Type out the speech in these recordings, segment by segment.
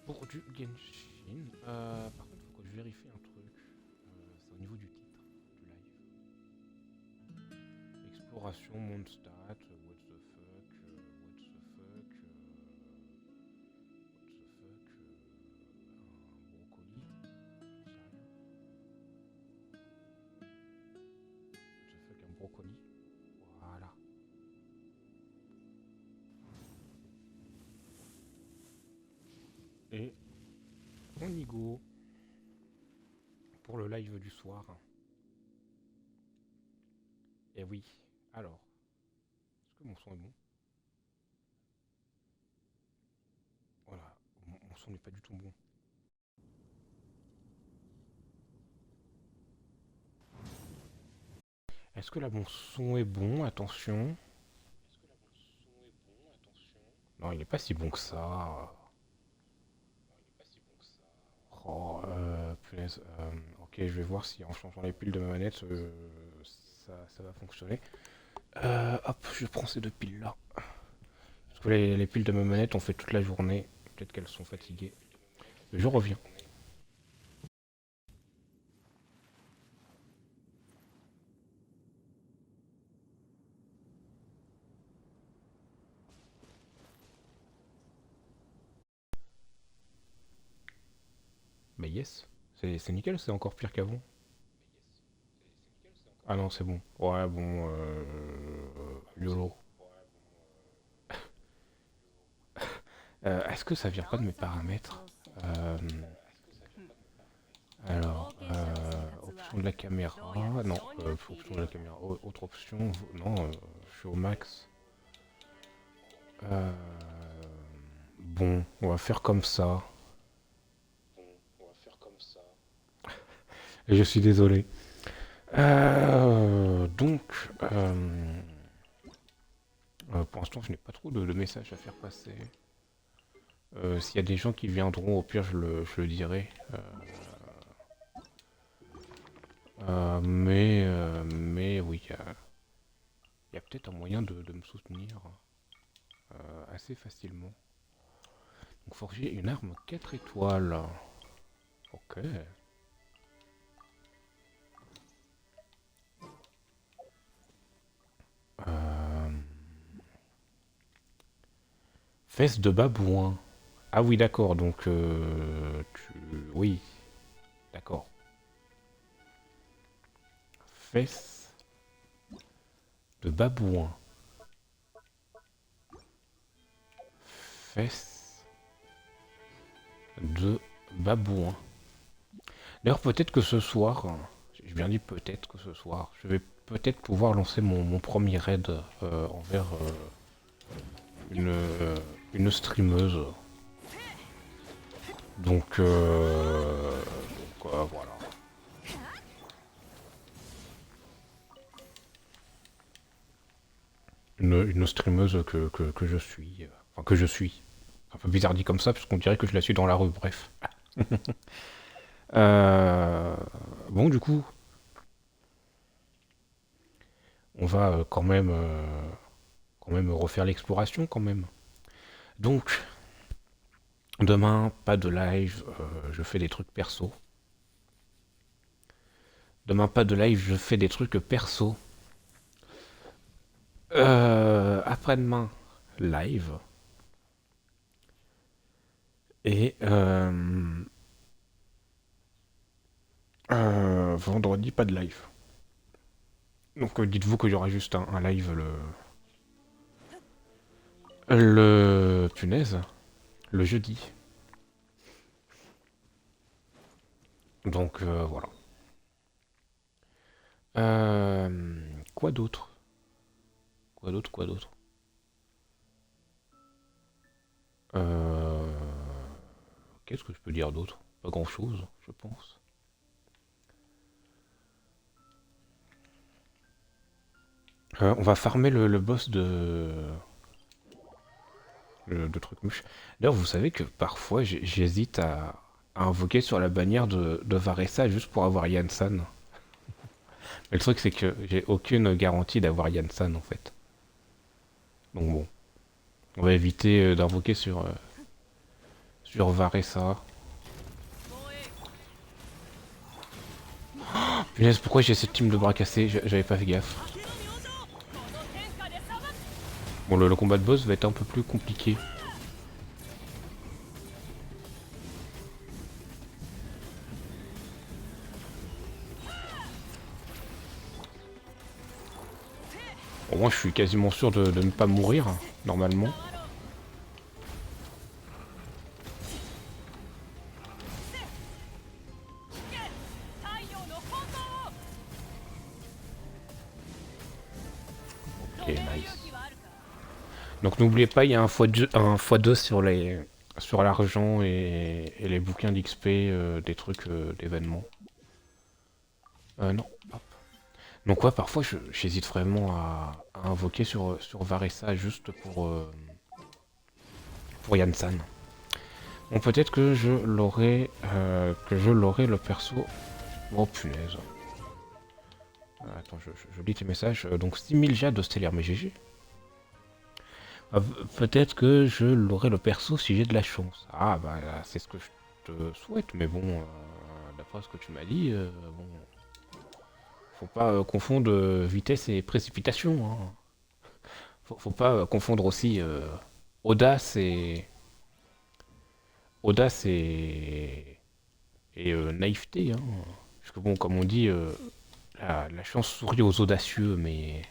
pour du Genshin. Par contre, faut que je vérifie un truc. C'est au niveau du titre du live. Exploration, Mondstadt, what the fuck, what the fuck, un brocoli, j'en sais rien. What the fuck, un brocoli. Voilà. Et on y go pour le live du soir. Et oui. Alors, est-ce que mon son est bon? Voilà, mon son n'est pas du tout bon. Est-ce que là mon son est bon? Attention. Non, il n'est pas si bon que ça. Oh, punaise. Ok, je vais voir si en changeant les piles de ma manette, ça va fonctionner. Hop, je prends ces deux piles là. Parce que les piles de ma manette ont fait toute la journée. Peut-être qu'elles sont fatiguées. Je reviens. Mais yes. C'est nickel, c'est encore pire qu'avant. Ah non, c'est bon. Ouais, bon, YOLO. Est-ce que ça vient pas de mes paramètres? Euh, Alors, option de la caméra, non, option de la caméra, autre option, non, je suis au max. Euh, bon, on va faire comme ça. Et je suis désolé. Donc, pour l'instant, je n'ai pas trop de messages à faire passer. S'il y a des gens qui viendront, au pire, je le dirai. Mais oui, il y a peut-être un moyen de me soutenir assez facilement. Donc forger une arme 4 étoiles. Ok. Euh, Fesse de babouin. Ah oui, d'accord, donc Oui, d'accord. Fesse de babouin. Fesse de babouin. D'ailleurs, peut-être que ce soir, j'ai bien dit peut-être que ce soir, je vais peut-être pouvoir lancer mon premier raid envers une, euh, une streameuse. Donc, voilà. Une streameuse que je suis. Enfin, que je suis. C'est un peu bizarre dit comme ça, parce qu'on dirait que je la suis dans la rue, bref. Euh, Bon, du coup, on va quand même refaire l'exploration, quand même. Donc, demain, pas de live, je fais des trucs perso. Demain, pas de live, je fais des trucs perso. Après-demain, live. Et vendredi, pas de live. Donc dites-vous qu'il y aura juste un live punaise, le jeudi. Donc voilà. Quoi d'autre? Quoi d'autre? Quoi d'autre? Euh, Qu'est-ce que je peux dire d'autre? Pas grand-chose, je pense. On va farmer le boss de truc mouche. D'ailleurs, vous savez que parfois j'hésite à invoquer sur la bannière de Varessa juste pour avoir Yansan. Mais le truc, c'est que j'ai aucune garantie d'avoir Yansan en fait. Donc bon, on va éviter d'invoquer sur Varesa. Punaise, pourquoi j'ai cette team de bras cassés? J'avais pas fait gaffe. Bon, le combat de boss va être un peu plus compliqué. Au moins, je suis quasiment sûr de ne pas mourir, normalement. Ok, nice. Donc n'oubliez pas, il y a un x2 sur l'argent et les bouquins d'XP, des trucs d'événements. Non. Hop. Donc ouais, parfois j'hésite vraiment à invoquer sur Varesa juste pour Yansan. Bon, peut-être que je l'aurai le perso. Oh punaise. Attends, je lis tes messages. Donc 6000 jades de stellaire, mais GG. Peut-être que je l'aurai le perso si j'ai de la chance. Ah bah c'est ce que je te souhaite, mais bon, d'après ce que tu m'as dit, bon, faut pas confondre vitesse et précipitation. Hein. Faut pas confondre aussi audace et audace et naïveté. Hein. Parce que bon, comme on dit, la chance sourit aux audacieux, mais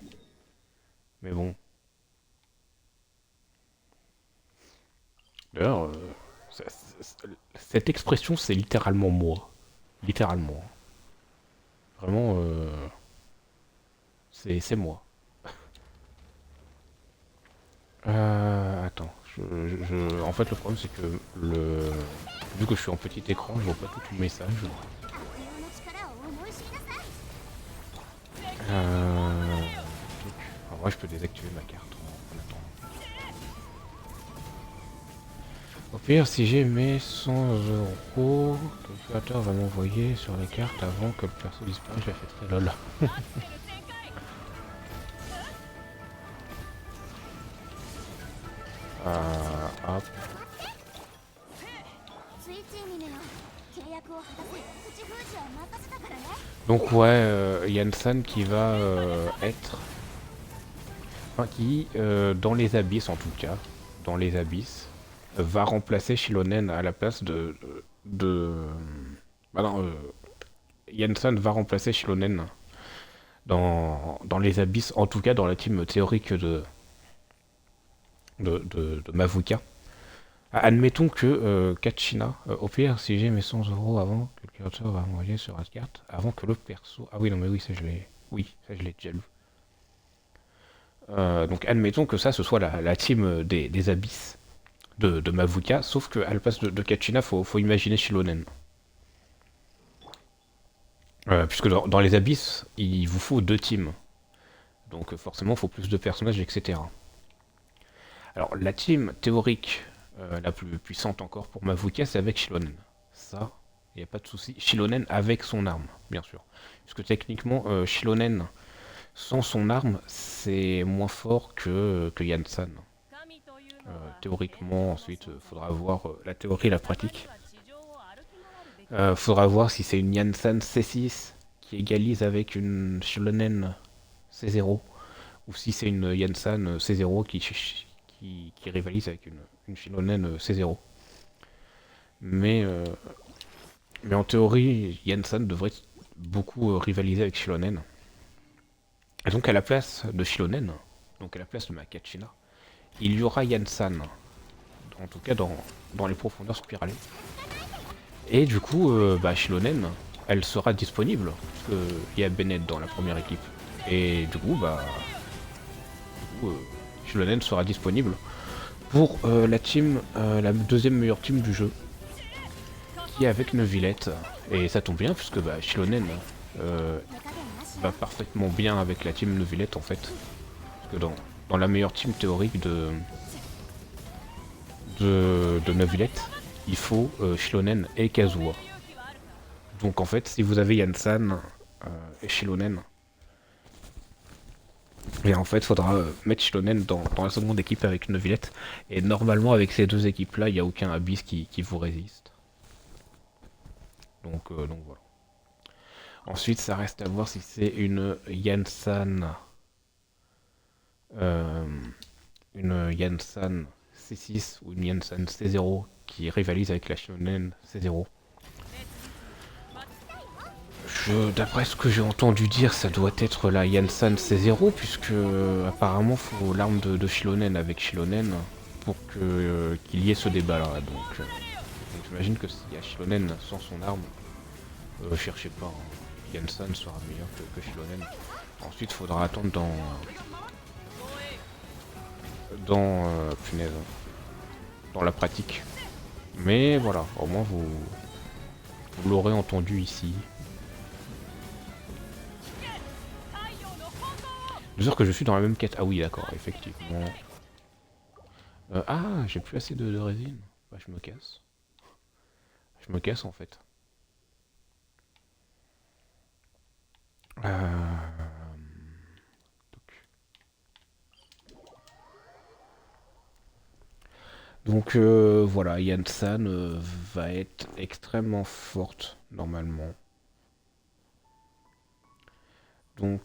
bon. D'ailleurs, cette expression, c'est littéralement moi. Littéralement. Vraiment, c'est moi. Attends. En fait, le problème, c'est que vu que je suis en petit écran, je vois pas tout le message. Truc. En vrai, je peux désactiver ma carte en attendant. Au pire, si j'ai mes 100 €, le créateur va m'envoyer sur les cartes avant que le perso disparaisse, je la fais très lol. Hop. Donc ouais, Yansan qui va être... Enfin, qui, dans les abysses en tout cas, dans les abysses, va remplacer Shilonen à la place de... Bah non, Yansan va remplacer Shilonen dans les abysses, en tout cas dans la team théorique de Mavuka. Admettons que Kachina, au pire, si j'ai mes 100 € avant que le créateur va envoyer sur la carte, avant que le perso... Ah oui, non mais oui, ça je l'ai... Oui, ça je l'ai déjà lu. Donc admettons que ça, ce soit la team des abysses de Mavuka, sauf qu'à la place de Kachina, faut imaginer Shilonen. Puisque dans les abysses, il vous faut 2 teams. Donc forcément, il faut plus de personnages, etc. Alors la team théorique la plus puissante encore pour Mavuka, c'est avec Shilonen. Ça, il n'y a pas de souci. Shilonen avec son arme, bien sûr. Puisque techniquement, Shilonen sans son arme, c'est moins fort que Yansan. Théoriquement, ensuite, faudra voir la théorie et la pratique. Faudra voir si c'est une Yansan C6 qui égalise avec une Shilonen C0, ou si c'est une Yansan C0 qui rivalise avec une Shilonen C0. Mais en théorie, Yansan devrait beaucoup rivaliser avec Shilonen. Et donc à la place de Shilonen, donc à la place de Makachina, il y aura Yansan, en tout cas dans les profondeurs spiralées. Et du coup, Shilonen, elle sera disponible, parce qu'il y a Bennett dans la première équipe. Et du coup, Shilonen sera disponible pour la team, la deuxième meilleure team du jeu, qui est avec Neuvillette. Et ça tombe bien, puisque Shilonen va parfaitement bien avec la team Neuvillette en fait. Parce que dans la meilleure team théorique de Neuvillette, il faut Shilonen et Kazuha. Donc en fait, si vous avez Yansan et Shilonen, Et en fait, il faudra mettre Shilonen dans la seconde équipe avec une Villette. Et normalement, avec ces deux équipes-là, il n'y a aucun Abyss qui vous résiste. Donc voilà. Ensuite, ça reste à voir si c'est euh, une Yansan C6 ou une Yansan C0 qui rivalise avec la Shilonen C0. D'après ce que j'ai entendu dire, ça doit être la Yansan C0, puisque apparemment il faut l'arme de Shilonen avec Shilonen pour qu'il y ait ce débat là. Donc j'imagine que s'il y a Shilonen sans son arme, cherchez pas, hein. Yansan sera meilleur que Shilonen. Ensuite il faudra attendre punaise, dans la pratique. Mais voilà, au moins vous l'aurez entendu ici. De sûr que je suis dans la même quête. Ah oui, d'accord, effectivement. Ah, j'ai plus assez de résine. Bah, je me casse. Je me casse en fait. Donc, voilà, Yansan va être extrêmement forte normalement. Donc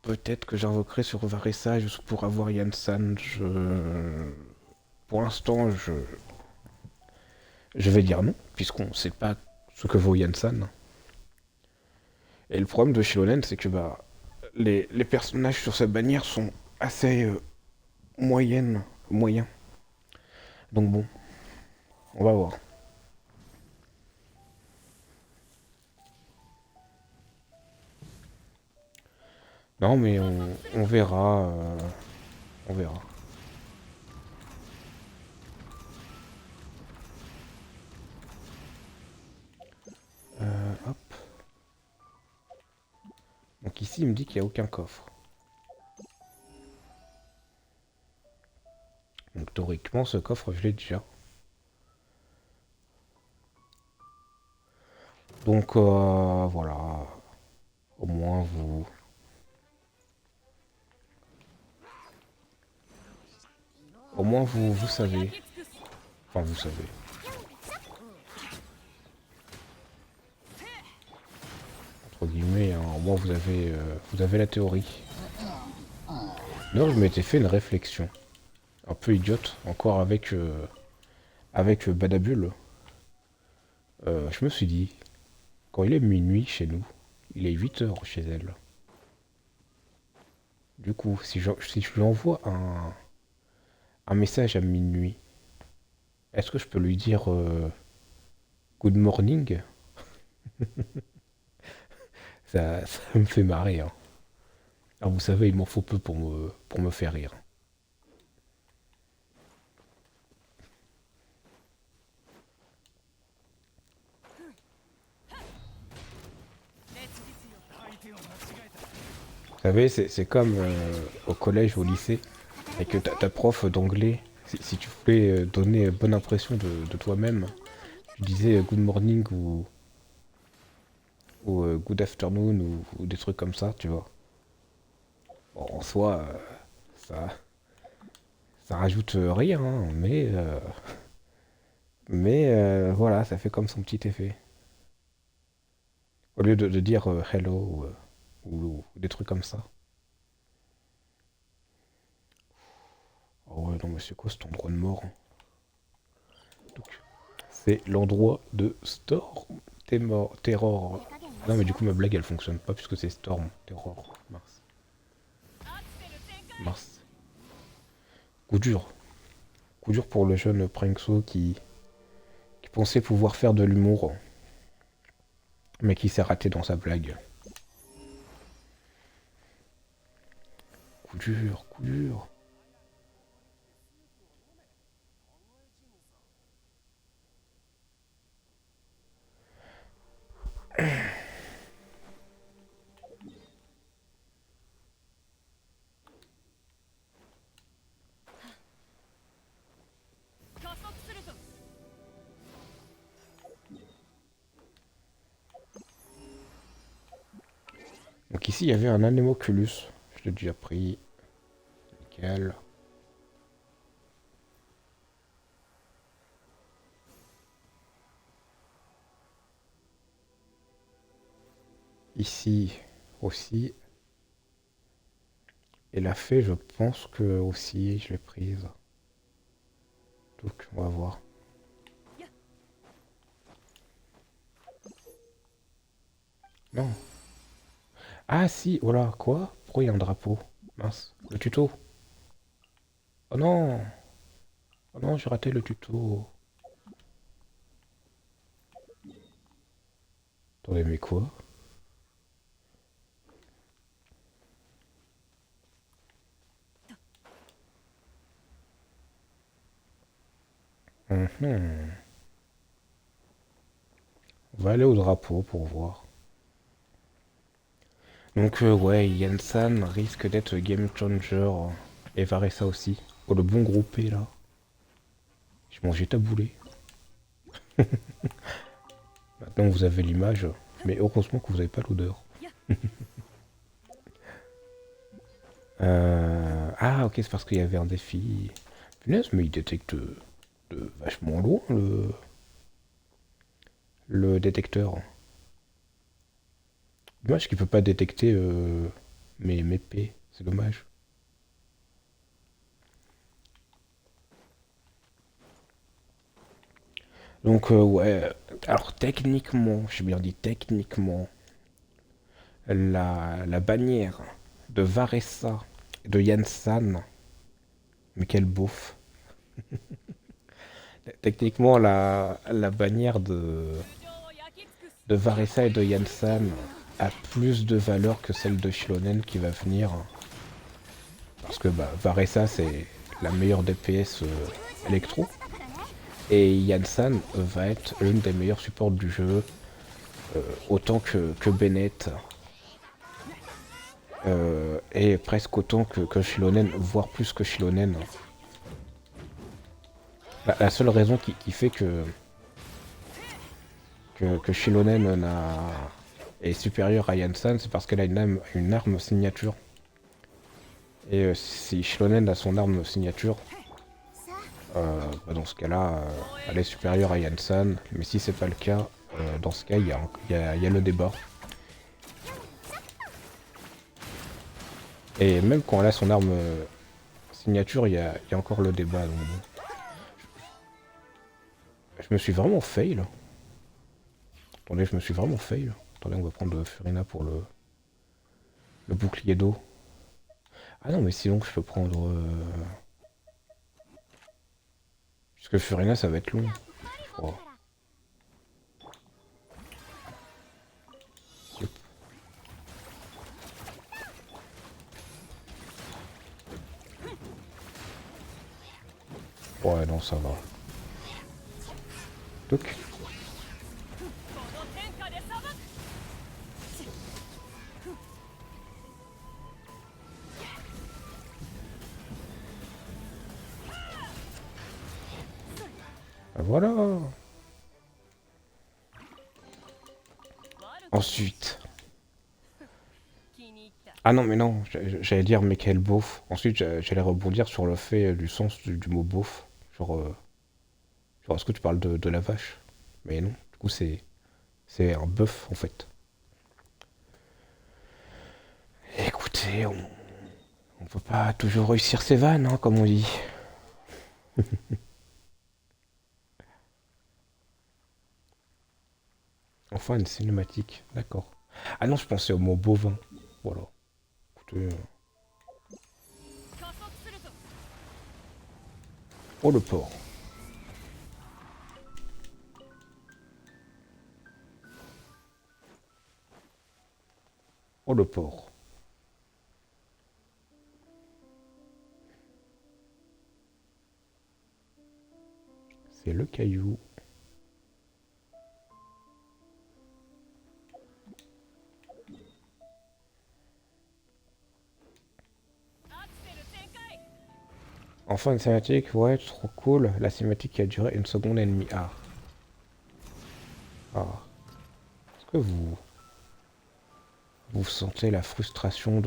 peut-être que j'invoquerai sur Varessa juste pour avoir Yansan. Pour l'instant, je vais dire non, puisqu'on ne sait pas ce que vaut Yansan. Et le problème de Shilonen, c'est que les personnages sur sa bannière sont assez moyens. Donc bon, on va voir. Non, mais on verra. On verra. Hop. Donc ici, il me dit qu'il n'y a aucun coffre. Donc théoriquement, ce coffre, je l'ai déjà. Donc voilà. Au moins, vous savez. Enfin, vous savez. Entre guillemets, hein, au moins vous avez la théorie. D'ailleurs, je m'étais fait une réflexion. Un peu idiote, encore avec Badabul. Je me suis dit, quand il est minuit chez nous, il est 8 heures chez elle. Du coup, si je lui envoie un message à minuit, est-ce que je peux lui dire good morning? Ça me fait marrer, hein. Alors vous savez, il m'en faut peu pour me faire rire. Vous savez, c'est comme au collège, au lycée, avec ta prof d'anglais. Si tu voulais donner bonne impression de toi-même, tu disais good morning ou good afternoon ou des trucs comme ça, tu vois. Bon, en soi, ça, ça rajoute rien, hein, mais voilà, ça fait comme son petit effet. Au lieu de dire hello ou des trucs comme ça. Oh ouais, non, mais c'est quoi cet endroit de mort? Donc, c'est l'endroit de Storm Terror. Non, mais du coup, ma blague elle fonctionne pas puisque c'est Storm Terror. Mars. Mars. Coup dur. Coup dur pour le jeune Prankso qui pensait pouvoir faire de l'humour, mais qui s'est raté dans sa blague. Coup dur, coup dur. Donc ici, il y avait un Anemoculus. je l'ai déjà pris. Nickel. Ici aussi. Et la fée, je pense que aussi, je l'ai prise. Donc, on va voir. Non. Ah si, voilà, quoi? Pourquoi il y a un drapeau? Mince. Le tuto. Oh non! Oh non, j'ai raté le tuto. Attendez, mais quoi? Mhm. On va aller au drapeau pour voir. Donc ouais, Yansan risque d'être game changer. Et Varessa aussi. Oh, le bon groupé là. J'ai mangé taboulé. Maintenant vous avez l'image. Mais heureusement que vous n'avez pas l'odeur. Ah ok, c'est parce qu'il y avait un défi. Punaise, mais il détecte de vachement loin le détecteur. Dommage qu'il peut pas détecter mes P. C'est dommage. Donc ouais, alors techniquement, j'ai bien dit techniquement, la bannière de Varessa et de Yansan, mais quel beauf. Techniquement, la bannière de Varessa et de Yansan a plus de valeur que celle de Shilonen qui va venir. Parce que bah, Varessa c'est la meilleure DPS électro. Et Yansan va être l'une des meilleures supports du jeu, autant que Bennett. Et presque autant que Shilonen, voire plus que Shilonen. La seule raison qui fait que Shilonen est supérieure à Yansan, c'est parce qu'elle a une arme signature. Et si Shilonen a son arme signature, bah dans ce cas-là, elle est supérieure à Yansan. Mais si c'est pas le cas, dans ce cas, il y a le débat. Et même quand elle a son arme signature, il y a encore le débat. Donc bon. Je me suis vraiment fail. Attendez, je me suis vraiment fail. Attendez, on va prendre Furina pour le bouclier d'eau. Ah non, mais sinon je peux prendre... Puisque Furina, ça va être long, je crois. Yep. Ouais, non, ça va. Toc. Voilà. Ensuite... Ah non, mais non, j'allais dire mais quel beauf. Ensuite, j'allais rebondir sur le fait du sens du mot beauf. Genre, est-ce que tu parles de la vache? Mais non, du coup, c'est un bœuf, en fait. Écoutez, on peut pas toujours réussir ses vannes, hein, comme on dit. Enfin, une cinématique, d'accord. Ah non, je pensais au mot bovin. Voilà. Écoutez... Oh, le porc. Oh, le porc. C'est le caillou. Enfin, une cinématique, ouais, trop cool. La cinématique qui a duré 1 seconde et demie. Ah. Ah. Est-ce que vous sentez la frustration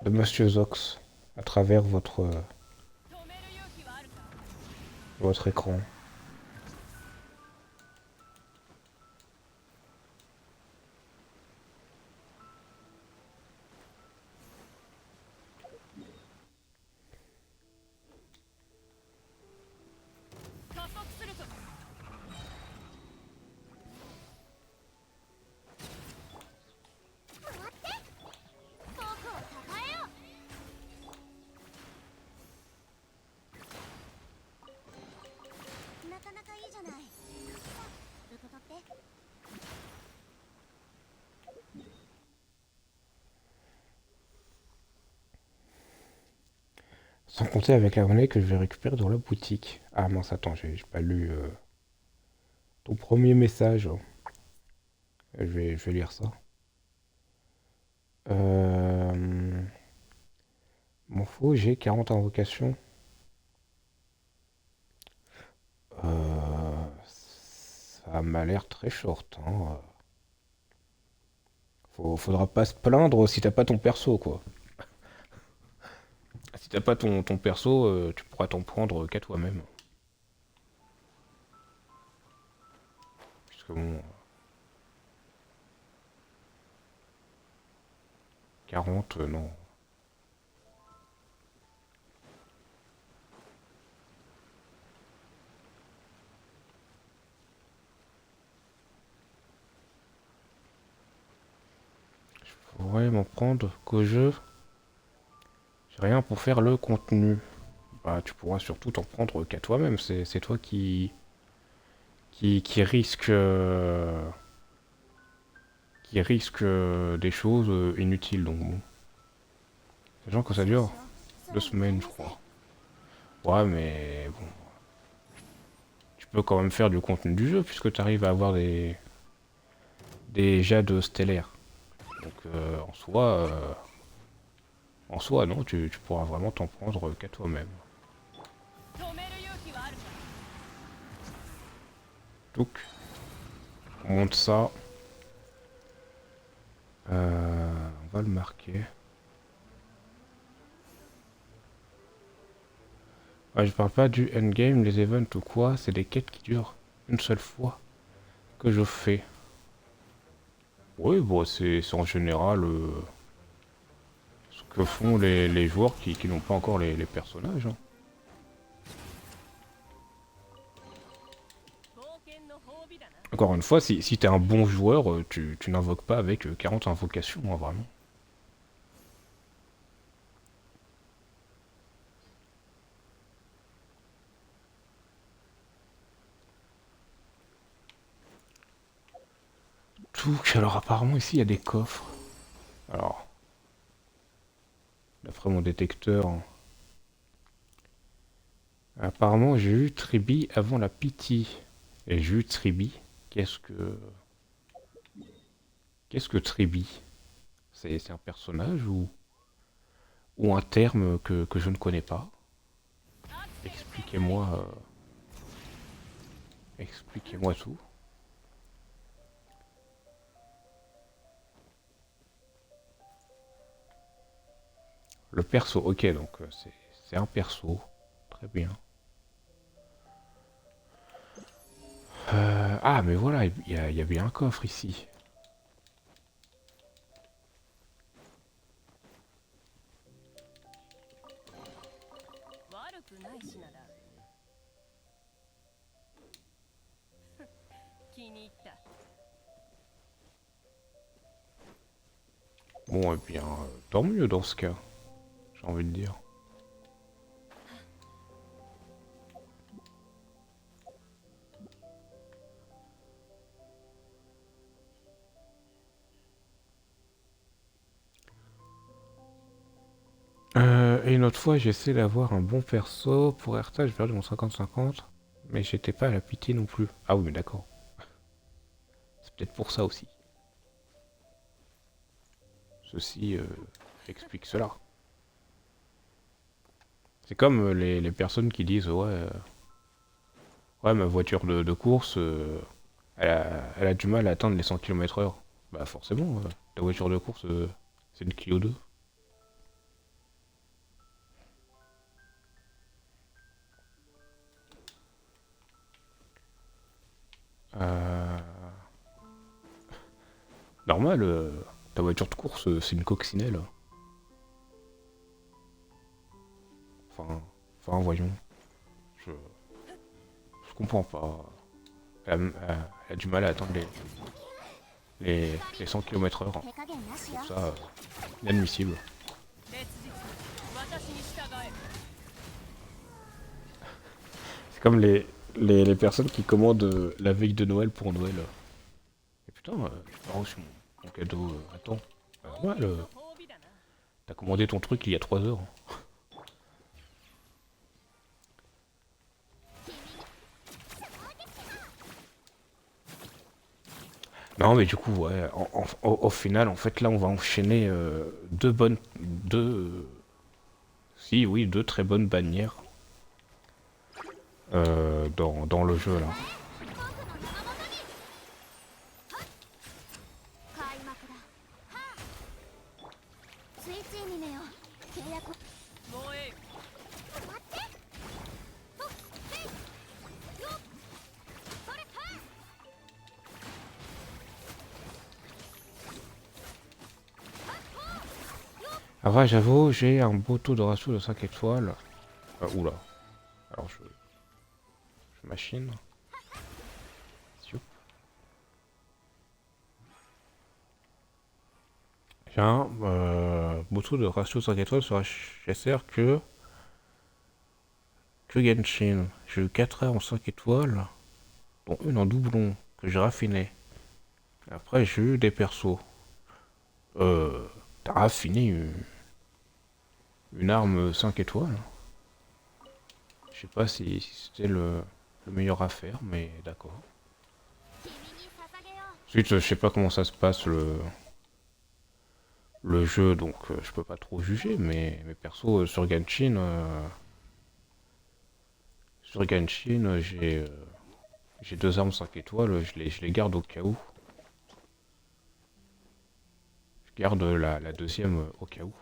de Monsieur Zox à travers votre écran. Sans compter avec la monnaie que je vais récupérer dans la boutique. Ah mince, attends, j'ai pas lu ton premier message. Je vais lire ça. Euh... M'en faut, j'ai 40 invocations. Ça m'a l'air très short, hein. Faudra pas se plaindre si t'as pas ton perso, quoi. Si t'as pas ton perso, tu pourras t'en prendre qu'à toi-même. Puisque bon, 40, non. Je pourrais m'en prendre qu'au jeu. J'ai rien pour faire le contenu. Bah, tu pourras surtout t'en prendre qu'à toi-même. C'est toi qui risque, qui risque des choses inutiles. Donc bon. C'est genre que ça dure 2 semaines, je crois. Ouais, mais bon. Tu peux quand même faire du contenu du jeu puisque tu arrives à avoir des jades stellaires. Donc en soi, non, tu pourras vraiment t'en prendre qu'à toi-même. Donc, on monte ça. On va le marquer. Ouais, je parle pas du endgame, les events ou quoi, c'est des quêtes qui durent une seule fois que je fais. Oui, bon, c'est en général ce que font les joueurs qui n'ont pas encore les personnages, hein. Encore une fois, si t'es un bon joueur, tu n'invoques pas avec 40 invocations, hein, vraiment. Tout. Alors apparemment ici il y a des coffres. Alors, d'après mon détecteur, hein, apparemment j'ai eu Tribi avant la Pity. Et j'ai eu Tribi. Qu'est-ce que... Qu'est-ce que Tribi? C'est un personnage ou un terme que je ne connais pas? Expliquez-moi expliquez-moi tout. Le perso, ok, donc c'est un perso. Très bien. Ah, mais voilà, il y a bien un coffre ici. Bon, eh bien, tant mieux dans ce cas, j'ai envie de dire. Et une autre fois, j'essaie d'avoir un bon perso. Pour Erta, j'ai perdu mon 50-50. Mais j'étais pas à la pitié non plus. Ah oui, mais d'accord. C'est peut-être pour ça aussi. Ceci explique cela. C'est comme les personnes qui disent ouais, ouais ma voiture de course, elle a du mal à atteindre les 100 km/h. Bah forcément, ta voiture de course, c'est une Clio 2. Normal, ta voiture de course, c'est une coccinelle. Enfin, enfin, voyons. Je, je comprends pas. Elle a du mal à atteindre les 100 km/h. Je trouve ça inadmissible. 烈日私に従え。C'est comme les personnes qui commandent la veille de Noël pour Noël. Et putain, j'ai pas reçu mon cadeau. Attends. Ouais, の褒美だな。t'as commandé ton truc il y a 3 heures. Non, mais du coup, ouais, au final, en fait, là, on va enchaîner deux bonnes. Si, oui, deux très bonnes bannières dans le jeu, là. 開幕だ。ついついにめよ契約。もうええ。待って。とせいよっそれはっ Après, j'avoue, j'ai un beau taux de ratio de 5 étoiles. Oula. Alors, je machine. Sioup. J'ai un beau taux de ratio de 5 étoiles sur HSR que Genshin. J'ai eu 4 heures en 5 étoiles, dont une en doublon, que j'ai raffiné. Après, j'ai eu des persos. T'as raffiné une arme 5 étoiles. Je sais pas si c'était le meilleur à faire, mais d'accord. 君に捧げよう。 Ensuite, je sais pas comment ça se passe le jeu, donc je peux pas trop juger, mais mes persos sur Genshin, j'ai deux armes 5 étoiles, je les garde au cas où. Je garde la deuxième au cas où.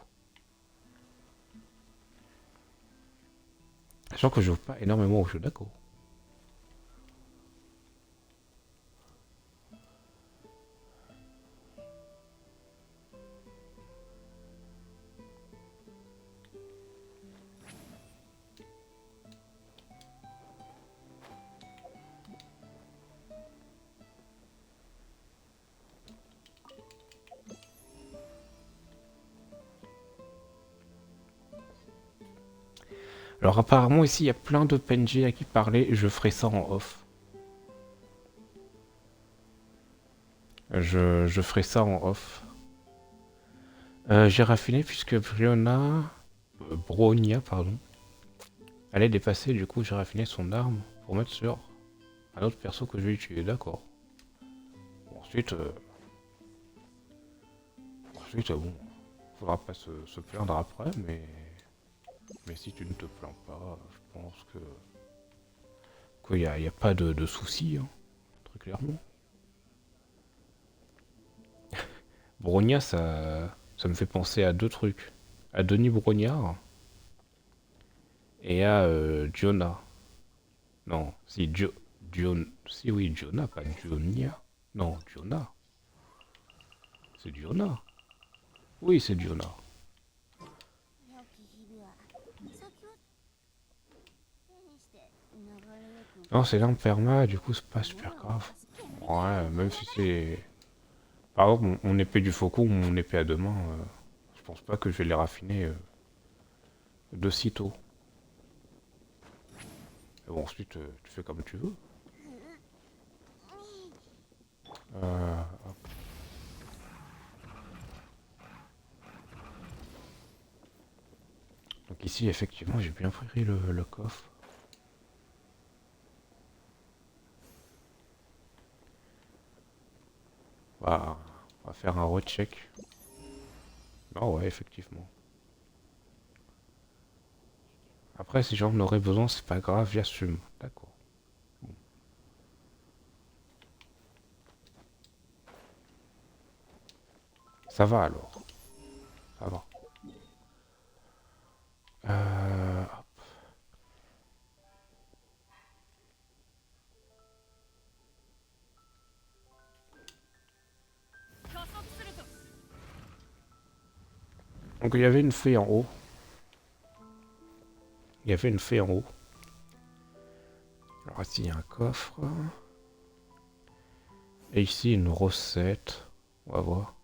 Sachant que je joue pas énormément au jeu, d'accord. Alors apparemment ici il y a plein de PNJ à qui parler, je ferai ça en off. Je ferai ça en off. J'ai raffiné puisque Bronia, pardon, allait dépasser, du coup j'ai raffiné son arme pour mettre sur un autre perso que je vais utiliser, d'accord. Bon, ensuite bon, faudra pas se plaindre après, mais si tu ne te plains pas, je pense qu'il y a pas de soucis, hein, très clairement. Bronia, ça me fait penser à deux trucs. À Denis Brognard et à Jonah. Non, si, si oui, Jonah, pas Jonia. Non, Jonah. C'est Jonah. Oui, c'est Jonah. 良き日々は先を手にして流れゆく Non, c'est l'arme perma, du coup, c'est pas super ものを grave. 助ける。 Ouais, même si c'est... Par exemple, mon épée du faucon ou mon épée à deux mains, je pense pas que je vais les raffiner de sitôt. Et bon, ensuite, tu fais comme tu veux. Hop. Donc ici, effectivement, j'ai bien pris le coffre. On va faire un recheck. Ah ouais, effectivement. Après, si j'en aurais besoin, c'est pas grave, j'assume. D'accord. Bon. Ça va alors. Ça va. Hop. Donc il y avait une fée en haut. Il y avait une fée en haut. Alors ici il y a un coffre. Et ici une recette. On va voir.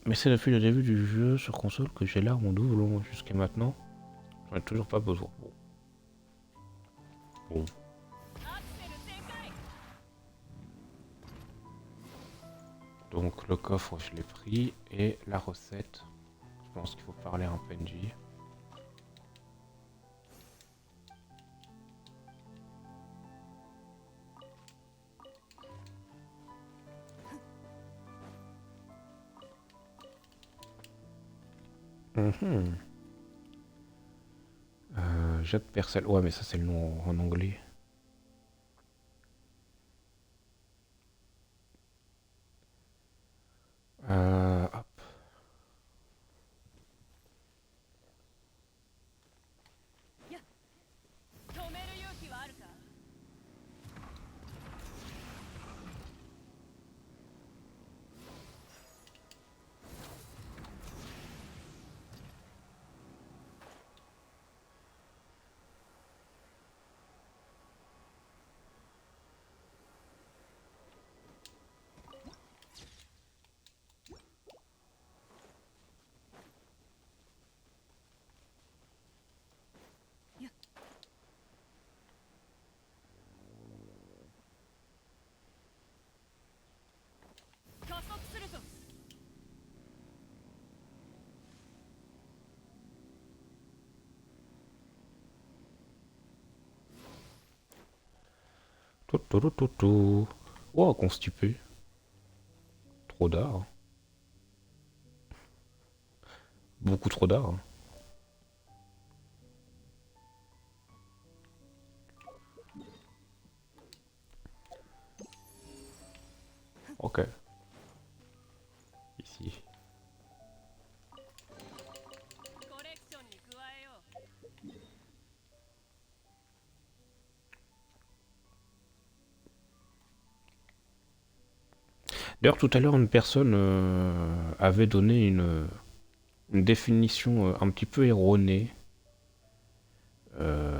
Mais c'est depuis le début du jeu sur console que j'ai l'arme en doublon. Jusqu'à maintenant, j'en ai toujours pas besoin. Bon. アクセル全開。 Donc le coffre je l'ai pris et la recette. Je pense qu'il faut parler à un PNJ. Mhm. Jet de percelle. Ouais mais ça c'est le nom en anglais. Hop. 止める勇気はあるか。 加速するぞ。 Tout. Oh constipé. Trop d'art. Beaucoup trop d'art. Ok. Ici. コレクションに加えよう。 D'ailleurs, tout à l'heure, une personne avait donné une définition un petit peu erronée.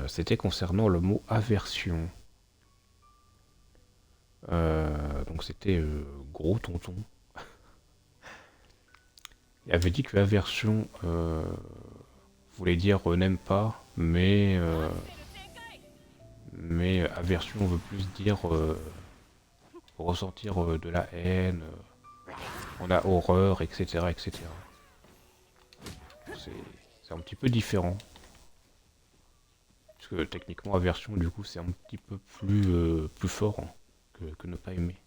C'était concernant le mot aversion. Donc c'était gros tonton. Il avait dit que aversion voulait dire n'aime pas, mais aversion veut plus dire ressentir de la haine, on a horreur, etc. etc. C'est un petit peu différent. Parce que techniquement, aversion, du coup, c'est un petit peu plus fort hein, que ne pas aimer.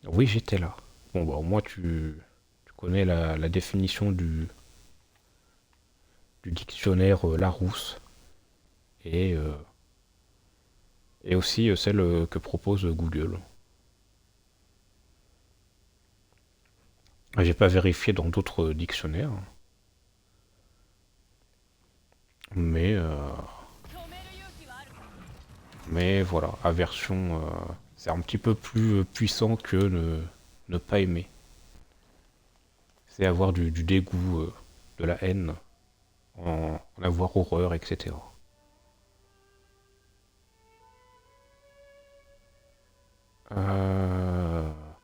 Oui, j'étais là. Bon, bah, au moins, tu connais la définition du dictionnaire Larousse. Et aussi celle que propose Google. J'ai pas vérifié dans d'autres dictionnaires. Mais, 止める勇気はあるか。 mais voilà, aversion, c'est un petit peu plus puissant que ne pas aimer. C'est avoir du dégoût, de la haine, en avoir horreur, etc.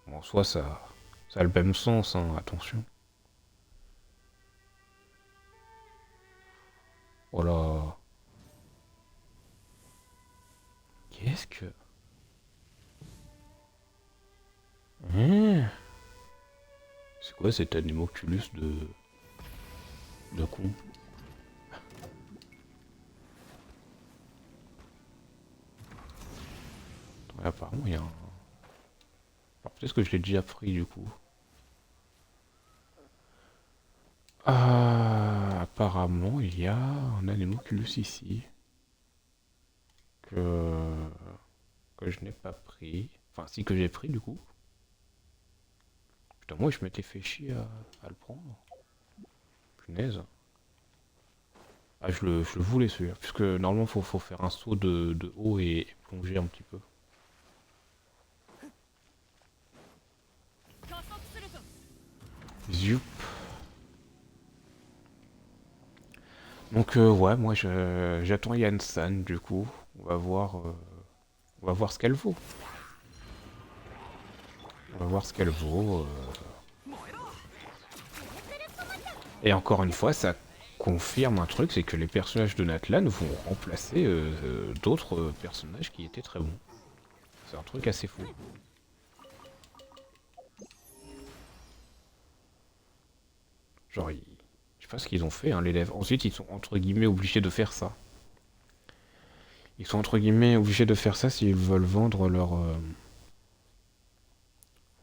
Bon, soit ça a le même sens, hein, attention. Voilà. Qu'est-ce que... Hein? C'est quoi cet animoculus de con? Ouais, apparemment, il y a un... Alors, peut-être que je l'ai déjà pris, du coup. Apparemment, il y a un animoculus ici. Que... que je n'ai pas pris. Enfin, si que j'ai pris, du coup. Putain, moi, je m'étais fait chier à le prendre. Punaise. Ah, je le voulais celui-là, puisque normalement faut faire un saut de haut et plonger un petit peu. 加速するぞ。 Zoup. Donc ouais, moi j'attends Yann-san du coup. On va voir ce qu'elle vaut. On va voir ce qu'elle vaut. Et encore une fois, ça confirme un truc, c'est que les personnages de Natlan vont remplacer d'autres personnages qui étaient très bons. C'est un truc assez fou. Genre, je sais pas ce qu'ils ont fait, hein, l'élève. Ensuite, ils sont entre guillemets obligés de faire ça. Ils sont entre guillemets obligés de faire ça s'ils veulent vendre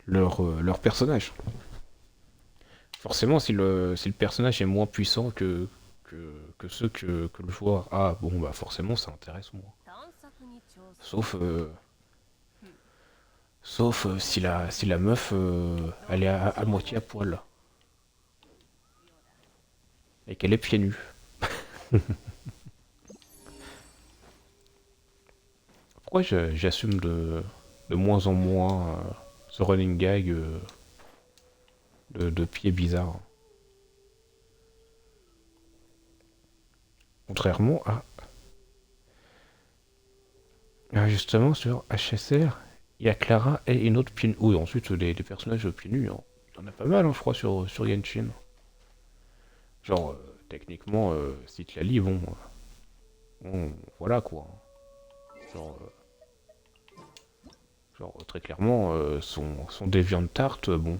leur personnage. Forcément, si le personnage est moins puissant que ceux que le joueur a, bon bah forcément ça intéresse moins. 探索に挑戦。 Sauf, si la meuf elle est à moitié à poil et qu'elle est pieds nus. Pourquoi j'assume de moins en moins ce running gag de pieds bizarres? Contrairement justement sur HSR, il y a Clara et une autre pieds nus. Oui, ensuite les personnages pieds nus, hein. Il y en a pas mal, hein, je crois, sur Genshin. Genre, techniquement, si tu la lis, bon, voilà quoi. Genre, très clairement, son DeviantArt, bon.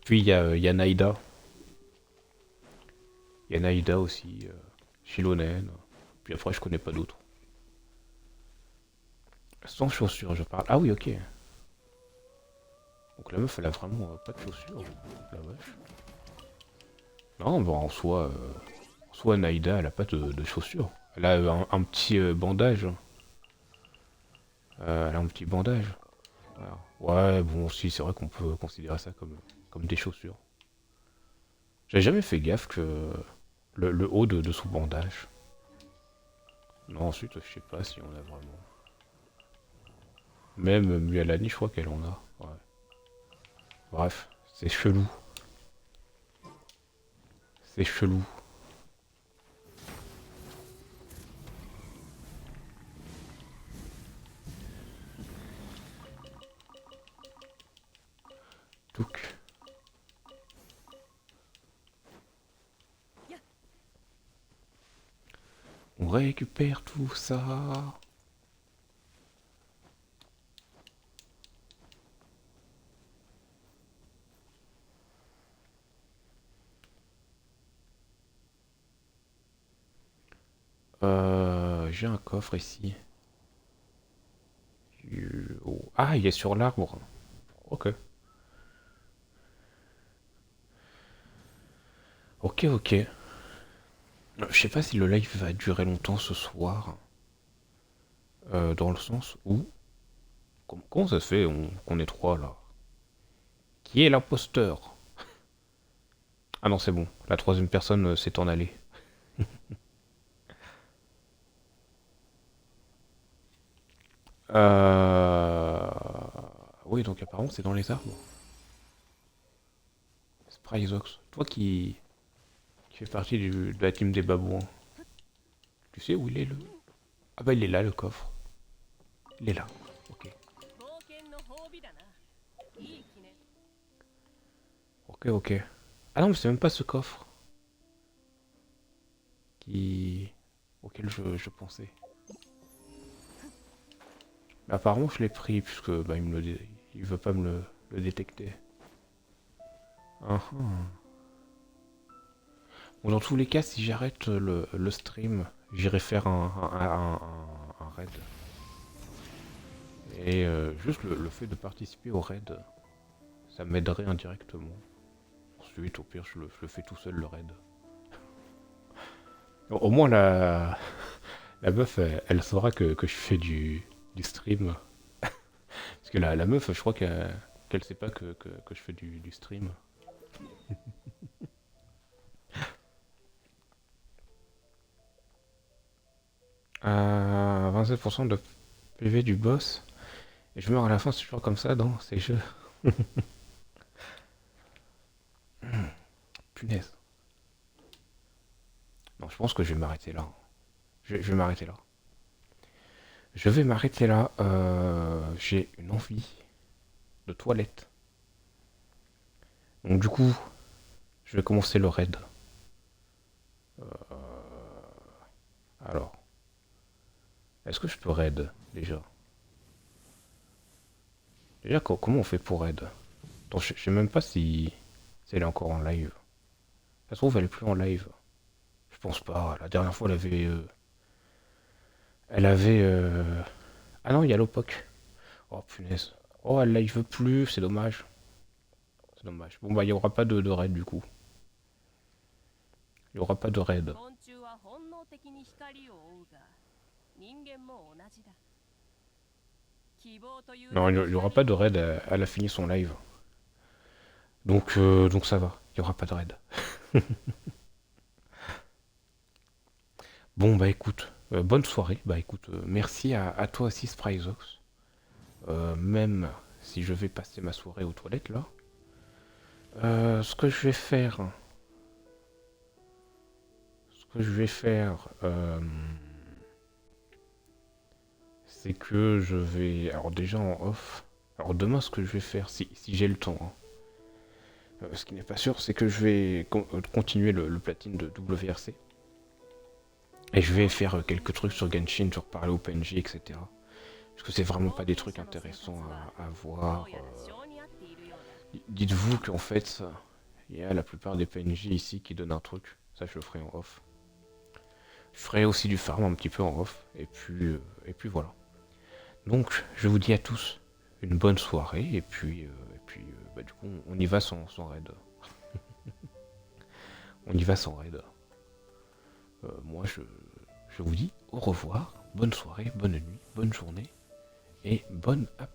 Puis il y a Naïda. Il y a Naïda aussi, Shilonen. Puis après, je connais pas d'autres. Sans chaussures, je parle. Ah oui, ok. Donc la meuf, elle a vraiment pas de chaussures. La vache. Non, bon, en soi, Naïda, elle a pas de chaussures. Elle a un petit bandage. Elle a un petit bandage. Voilà. Ouais, bon, si, c'est vrai qu'on peut considérer ça comme des chaussures. J'ai jamais fait gaffe que le haut de son bandage. Non, ensuite, je sais pas si on a vraiment. Même Mualani, je crois qu'elle en a. Ouais. Bref, c'est chelou. C'est chelou. Donc. On récupère tout ça. J'ai un coffre ici. Oh. Ah, il est sur l'arbre. Ok. Ok, ok. Je sais pas si le live va durer longtemps ce soir. Dans le sens où... Comment ça se fait qu'on est trois là? Qui est l'imposteur? Ah non, c'est bon. La troisième personne s'est en allée. Euh... Oui, donc apparemment c'est dans les arbres. Spryzox. Toi qui fais partie de la team des babouins. Tu sais où il est le... Ah bah il est là le coffre. Il est là. Ok. 冒険の褒美だな。いい記念。 Ok, ok. Ah non, mais c'est même pas ce coffre auquel je pensais. Mais apparemment je l'ai pris puisque bah, il veut pas le détecter. Ah, ah. Bon, dans tous les cas, si j'arrête le stream, j'irai faire un raid. Et juste le fait de participer au raid, ça m'aiderait indirectement. Ensuite, au pire, je le fais tout seul le raid. Au moins, la meuf, elle saura que je fais du stream. Parce que la meuf, je crois qu'elle sait pas que je fais du stream. à 27% de PV du boss. Et je meurs à la fin, c'est toujours comme ça dans ces jeux. Punaise. Non, je pense que je vais m'arrêter là. Je vais m'arrêter là. Je vais m'arrêter là. J'ai une envie de toilette. Donc du coup, je vais commencer le raid. Alors, est-ce que je peux raid déjà? Déjà, comment on fait pour raid? Attends, je sais même pas si elle est encore en live. Ça se trouve, elle est plus en live. Je pense pas. La dernière fois, elle avait. Ah non, il y a Lopok. Oh punaise. Oh, elle live plus, c'est dommage. C'est dommage. Bon, bah, il n'y aura pas de raid du coup. Il n'y aura pas de raid. 昆虫は本能的に光を追うが人間も同じだ希望という Non, il n'y aura pas de raid. Elle a fini son live. Donc ça va. Il n'y aura pas de raid. Bon, bah écoute. Bonne soirée. Bah écoute, merci à toi aussi, Spryzox. Même si je vais passer ma soirée aux toilettes là. Ce que je vais faire. C'est que je vais. Alors, déjà en off. Alors, demain, ce que je vais faire, si j'ai le temps, hein, ce qui n'est pas sûr, c'est que je vais continuer le platine de WRC. Et je vais faire quelques trucs sur Genshin, genre parler au PNJ, etc. Parce que c'est vraiment pas des trucs intéressants à voir. どうやら性に合っているようだ Dites-vous qu'en fait, il y a la plupart des PNJ ici qui donnent un truc. Ça, je le ferai en off. Je ferai aussi du farm un petit peu en off. Et puis voilà. Donc, je vous dis à tous une bonne soirée. Et puis bah, du coup, on y va sans raid. On y va sans raid. Moi, je vous dis au revoir. Bonne soirée, bonne nuit, bonne journée. Et bon appétit.